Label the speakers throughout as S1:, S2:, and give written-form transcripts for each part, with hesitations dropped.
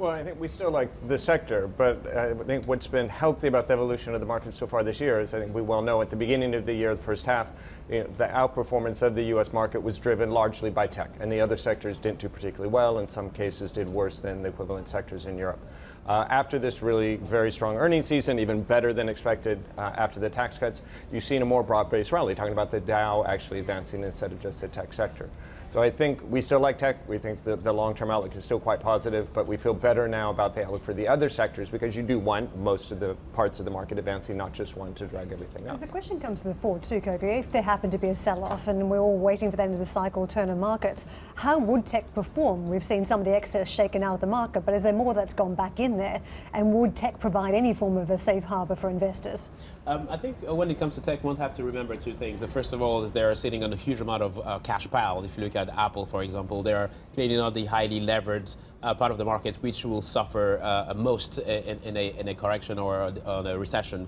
S1: Well, I think we still like the sector, but I think what's been healthy about the evolution of the market so far this year is I think we well know at the beginning of the year, the first half, the outperformance of the U.S. market was driven largely by tech, and the other sectors didn't do particularly well. In some cases, did worse than the equivalent sectors in Europe. After this really very strong earnings season, even better than expected after the tax cuts, you've seen a more broad-based rally, talking about the Dow actually advancing instead of just the tech sector. So I think we still like tech. We think that the long-term outlook is still quite positive, but we feel better now about the outlook for the other sectors because you do want most of the parts of the market advancing, not just one to drag everything up.
S2: Because the question comes to the fore too, Kokou. If there happened to be a sell-off and we're all waiting for the end of the cycle turn of markets, how would tech perform? We've seen some of the excess shaken out of the market, but is there more that's gone back in there? And would tech provide any form of a safe harbor for investors?
S3: I think when it comes to tech, one have to remember two things. The first of all is they're sitting on a huge amount of cash pile. If you look at Apple, for example, they're clearly not the highly levered part of the market which will suffer most in a correction or on a recession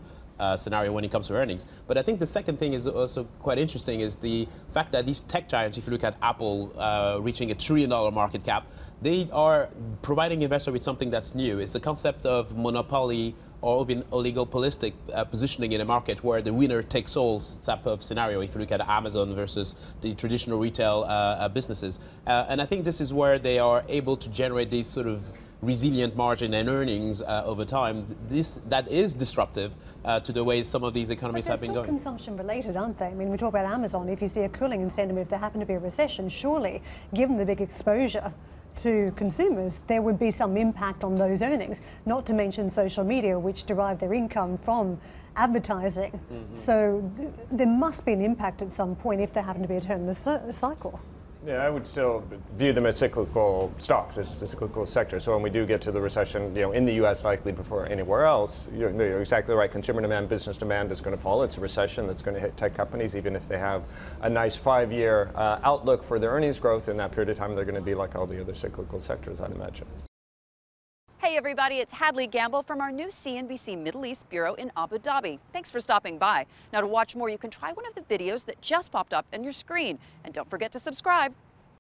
S3: scenario when it comes to earnings. But I think the second thing is also quite interesting is the fact that these tech giants, if you look at Apple reaching $1 trillion market cap, they are providing investors with something that's new. It's the concept of monopoly or even oligopolistic positioning in a market where the winner takes all type of scenario, if you look at Amazon versus the traditional retail businesses. And I think this is where they are able to generate these sort of resilient margin and earnings over time. That is disruptive to the way some of these economies have been going.
S2: But they're still consumption related, aren't they? I mean, we talk about Amazon. If you see a cooling in sentiment, if there happened to be a recession, surely, given the big exposure to consumers, there would be some impact on those earnings, not to mention social media, which derive their income from advertising. So there must be an impact at some point if there happened to be a turn in the cycle.
S1: Yeah, I would still view them as cyclical stocks. This is a cyclical sector. So when we do get to the recession, in the U.S. likely before anywhere else, you're exactly right. Consumer demand, business demand is going to fall. It's a recession that's going to hit tech companies, even if they have a nice 5-year outlook for their earnings growth. In that period of time, they're going to be like all the other cyclical sectors, I'd imagine.
S4: Hey everybody, it's Hadley Gamble from our new CNBC Middle East Bureau in Abu Dhabi. Thanks for stopping by. Now to watch more, you can try one of the videos that just popped up on your screen. And don't forget to subscribe.